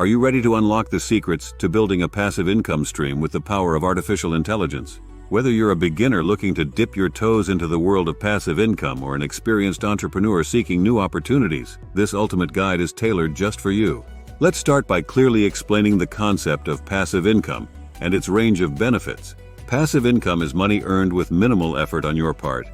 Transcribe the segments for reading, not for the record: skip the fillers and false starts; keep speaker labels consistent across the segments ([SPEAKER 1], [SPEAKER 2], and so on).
[SPEAKER 1] Are you ready to unlock the secrets to building a passive income stream with the power of artificial intelligence? Whether you're a beginner looking to dip your toes into the world of passive income or an experienced entrepreneur seeking new opportunities, this ultimate guide is tailored just for you. Let's start by clearly explaining the concept of passive income and its range of benefits. Passive income is money earned with minimal effort on your part,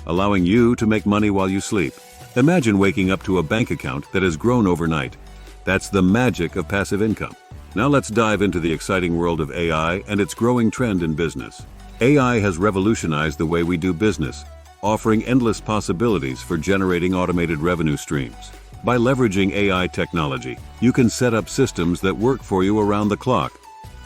[SPEAKER 1] allowing you to make money while you sleep. Imagine waking up to a bank account that has grown overnight. That's the magic of passive income. Now let's dive into the exciting world of AI and its growing trend in business. AI has revolutionized the way we do business, offering endless possibilities for generating automated revenue streams. By leveraging AI technology, you can set up systems that work for you around the clock,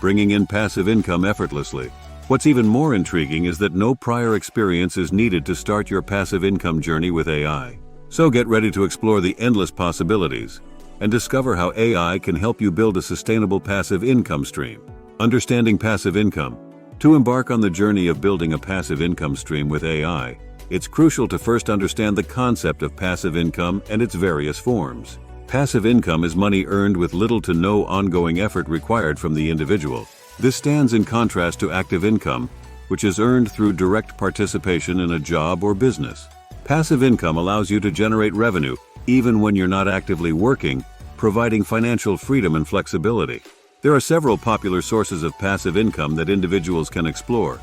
[SPEAKER 1] bringing in passive income effortlessly. What's even more intriguing is that no prior experience is needed to start your passive income journey with AI. So get ready to explore the endless possibilities and discover how AI can help you build a sustainable passive income stream. Understanding passive income. To embark on the journey of building a passive income stream with AI, it's crucial to first understand the concept of passive income and its various forms. Passive income is money earned with little to no ongoing effort required from the individual. This stands in contrast to active income, which is earned through direct participation in a job or business. Passive income allows you to generate revenue even when you're not actively working, providing financial freedom and flexibility. There are several popular sources of passive income that individuals can explore,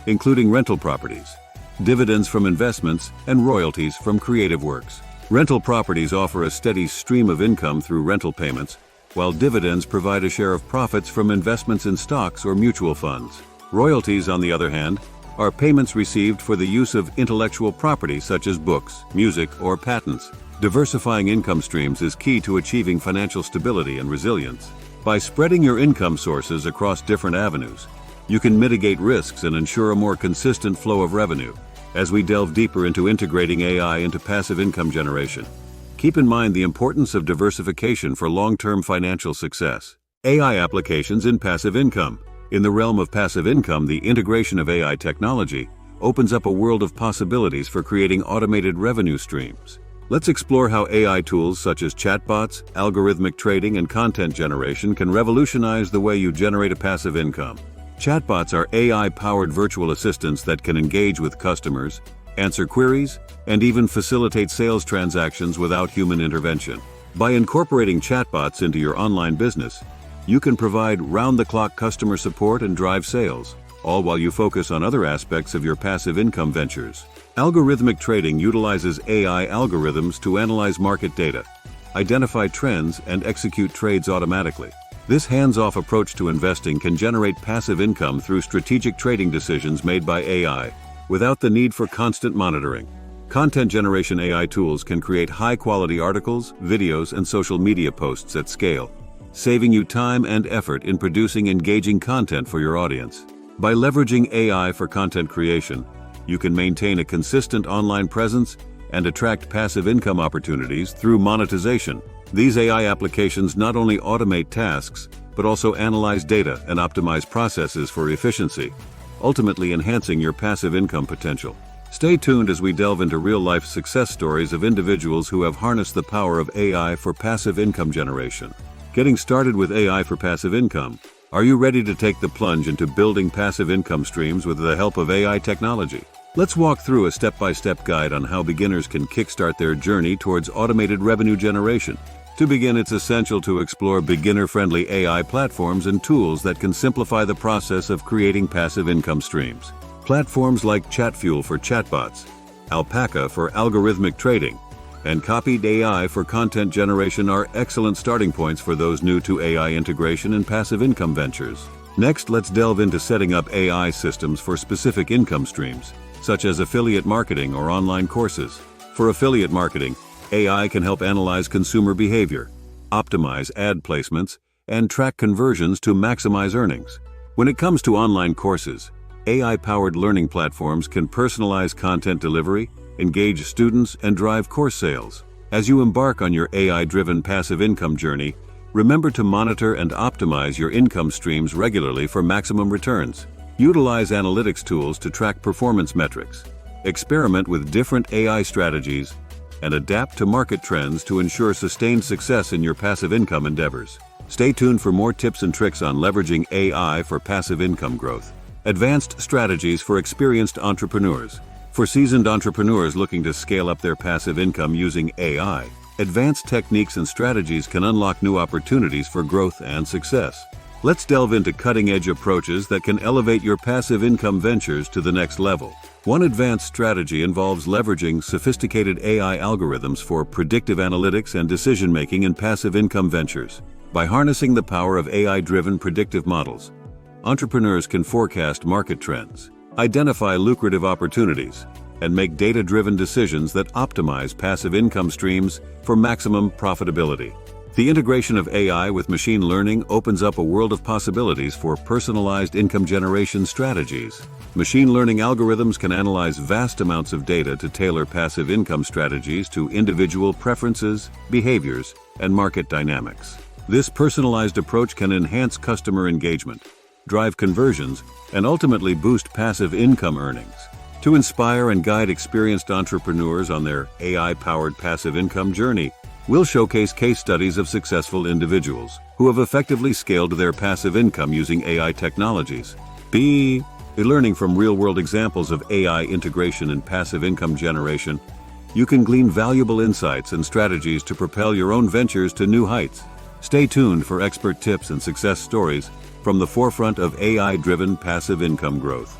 [SPEAKER 1] including rental properties, dividends from investments, and royalties from creative works. Rental properties offer a steady stream of income through rental payments, while dividends provide a share of profits from investments in stocks or mutual funds. Royalties, on the other hand, are payments received for the use of intellectual property such as books, music, or patents. Diversifying income streams is key to achieving financial stability and resilience. By spreading your income sources across different avenues, you can mitigate risks and ensure a more consistent flow of revenue. As we delve deeper into integrating AI into passive income generation, keep in mind the importance of diversification for long-term financial success. AI applications in passive income. In the realm of passive income, the integration of AI technology opens up a world of possibilities for creating automated revenue streams. Let's explore how AI tools such as chatbots, algorithmic trading, and content generation can revolutionize the way you generate a passive income. Chatbots are AI-powered virtual assistants that can engage with customers, answer queries, and even facilitate sales transactions without human intervention. By incorporating chatbots into your online business, you can provide round-the-clock customer support and drive sales, all while you focus on other aspects of your passive income ventures. Algorithmic trading utilizes AI algorithms to analyze market data, identify trends, and execute trades automatically. This hands-off approach to investing can generate passive income through strategic trading decisions made by AI, without the need for constant monitoring. Content generation AI tools can create high-quality articles, videos, and social media posts at scale, saving you time and effort in producing engaging content for your audience. By leveraging AI for content creation, you can maintain a consistent online presence and attract passive income opportunities through monetization. These AI applications not only automate tasks, but also analyze data and optimize processes for efficiency, ultimately enhancing your passive income potential. Stay tuned as we delve into real-life success stories of individuals who have harnessed the power of AI for passive income generation. Getting started with AI for passive income. Are you ready to take the plunge into building passive income streams with the help of AI technology? Let's walk through a step-by-step guide on how beginners can kickstart their journey towards automated revenue generation. To begin, it's essential to explore beginner-friendly AI platforms and tools that can simplify the process of creating passive income streams. Platforms like ChatFuel for chatbots, Alpaca for algorithmic trading, and Copied AI for content generation are excellent starting points for those new to AI integration and passive income ventures. Next, let's delve into setting up AI systems for specific income streams, such as affiliate marketing or online courses. For affiliate marketing, AI can help analyze consumer behavior, optimize ad placements, and track conversions to maximize earnings. When it comes to online courses, AI-powered learning platforms can personalize content delivery, engage students, and drive course sales. As you embark on your AI-driven passive income journey, remember to monitor and optimize your income streams regularly for maximum returns. Utilize analytics tools to track performance metrics, experiment with different AI strategies, and adapt to market trends to ensure sustained success in your passive income endeavors. Stay tuned for more tips and tricks on leveraging AI for passive income growth. Advanced strategies for experienced entrepreneurs. For seasoned entrepreneurs looking to scale up their passive income using AI, advanced techniques and strategies can unlock new opportunities for growth and success. Let's delve into cutting-edge approaches that can elevate your passive income ventures to the next level. One advanced strategy involves leveraging sophisticated AI algorithms for predictive analytics and decision-making in passive income ventures. By harnessing the power of AI-driven predictive models, entrepreneurs can forecast market trends, identify lucrative opportunities, and make data-driven decisions that optimize passive income streams for maximum profitability. The integration of AI with machine learning opens up a world of possibilities for personalized income generation strategies. Machine learning algorithms can analyze vast amounts of data to tailor passive income strategies to individual preferences, behaviors, and market dynamics. This personalized approach can enhance customer engagement, drive conversions, and ultimately boost passive income earnings. To inspire and guide experienced entrepreneurs on their AI-powered passive income journey, we'll showcase case studies of successful individuals who have effectively scaled their passive income using AI technologies. Be learning from real-world examples of AI integration in passive income generation. You can glean valuable insights and strategies to propel your own ventures to new heights. Stay tuned for expert tips and success stories from the forefront of AI-driven passive income growth.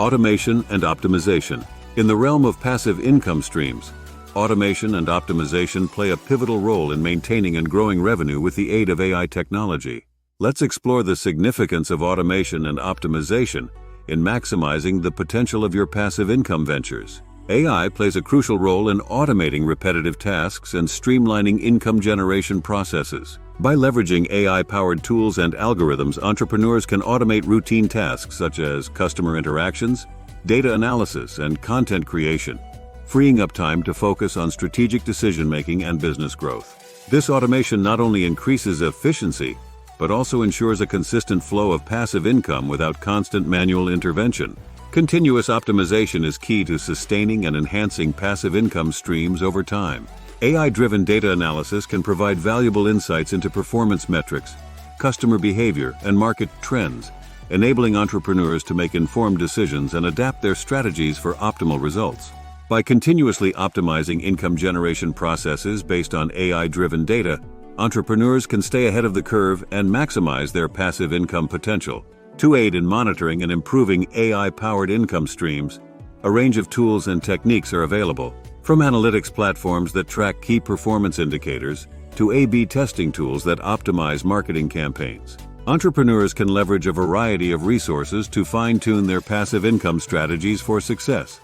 [SPEAKER 1] Automation and optimization. In the realm of passive income streams, automation and optimization play a pivotal role in maintaining and growing revenue with the aid of AI technology. Let's explore the significance of automation and optimization in maximizing the potential of your passive income ventures. AI plays a crucial role in automating repetitive tasks and streamlining income generation processes. By leveraging AI-powered tools and algorithms, entrepreneurs can automate routine tasks such as customer interactions, data analysis, and content creation, freeing up time to focus on strategic decision-making and business growth. This automation not only increases efficiency, but also ensures a consistent flow of passive income without constant manual intervention. Continuous optimization is key to sustaining and enhancing passive income streams over time. AI-driven data analysis can provide valuable insights into performance metrics, customer behavior, and market trends, enabling entrepreneurs to make informed decisions and adapt their strategies for optimal results. By continuously optimizing income generation processes based on AI-driven data, entrepreneurs can stay ahead of the curve and maximize their passive income potential. To aid in monitoring and improving AI-powered income streams, a range of tools and techniques are available, from analytics platforms that track key performance indicators to A/B testing tools that optimize marketing campaigns. Entrepreneurs can leverage a variety of resources to fine-tune their passive income strategies for success.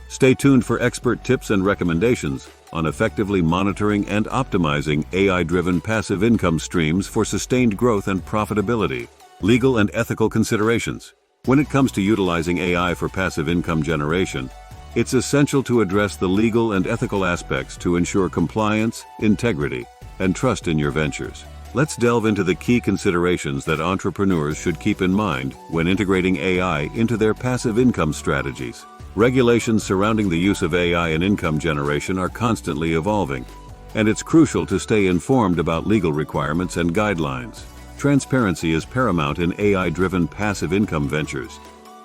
[SPEAKER 1] Stay tuned for expert tips and recommendations on effectively monitoring and optimizing AI-driven passive income streams for sustained growth and profitability. Legal and ethical considerations. When it comes to utilizing AI for passive income generation, it's essential to address the legal and ethical aspects to ensure compliance, integrity, and trust in your ventures. Let's delve into the key considerations that entrepreneurs should keep in mind when integrating AI into their passive income strategies. Regulations surrounding the use of AI in income generation are constantly evolving, and it's crucial to stay informed about legal requirements and guidelines. Transparency is paramount in AI-driven passive income ventures,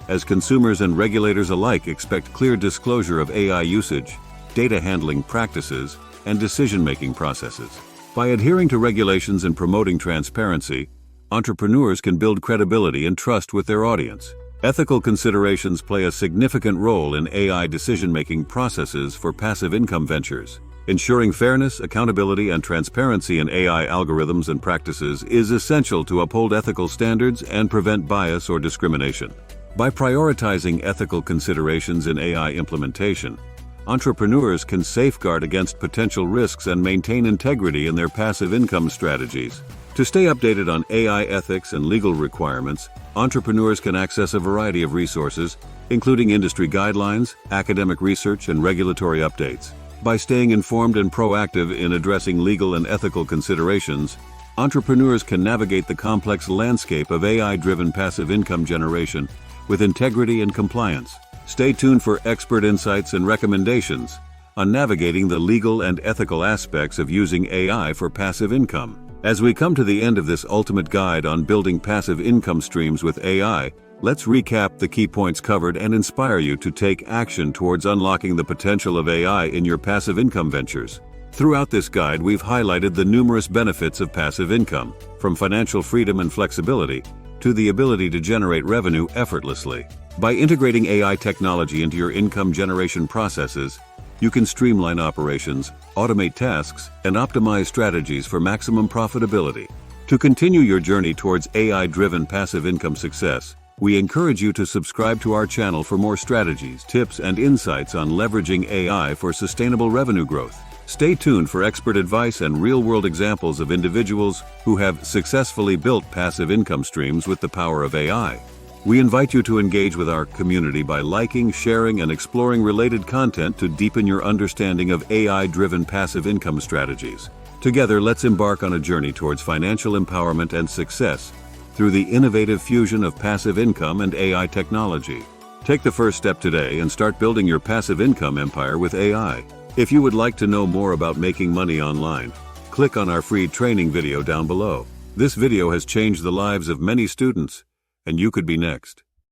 [SPEAKER 1] as consumers and regulators alike expect clear disclosure of AI usage, data handling practices, and decision-making processes. By adhering to regulations and promoting transparency, entrepreneurs can build credibility and trust with their audience. Ethical considerations play a significant role in AI decision-making processes for passive income ventures. Ensuring fairness, accountability, and transparency in AI algorithms and practices is essential to uphold ethical standards and prevent bias or discrimination. By prioritizing ethical considerations in AI implementation, entrepreneurs can safeguard against potential risks and maintain integrity in their passive income strategies. To stay updated on AI ethics and legal requirements, entrepreneurs can access a variety of resources, including industry guidelines, academic research, and regulatory updates. By staying informed and proactive in addressing legal and ethical considerations, entrepreneurs can navigate the complex landscape of AI-driven passive income generation with integrity and compliance. Stay tuned for expert insights and recommendations on navigating the legal and ethical aspects of using AI for passive income. As we come to the end of this ultimate guide on building passive income streams with AI, let's recap the key points covered and inspire you to take action towards unlocking the potential of AI in your passive income ventures. Throughout this guide, we've highlighted the numerous benefits of passive income, from financial freedom and flexibility to the ability to generate revenue effortlessly. By integrating AI technology into your income generation processes, you can streamline operations, automate tasks, and optimize strategies for maximum profitability. To continue your journey towards AI-driven passive income success, we encourage you to subscribe to our channel for more strategies, tips, and insights on leveraging AI for sustainable revenue growth. Stay tuned for expert advice and real-world examples of individuals who have successfully built passive income streams with the power of AI. We invite you to engage with our community by liking, sharing, and exploring related content to deepen your understanding of AI-driven passive income strategies. Together, let's embark on a journey towards financial empowerment and success through the innovative fusion of passive income and AI technology. Take the first step today and start building your passive income empire with AI. If you would like to know more about making money online, click on our free training video down below. This video has changed the lives of many students, and you could be next.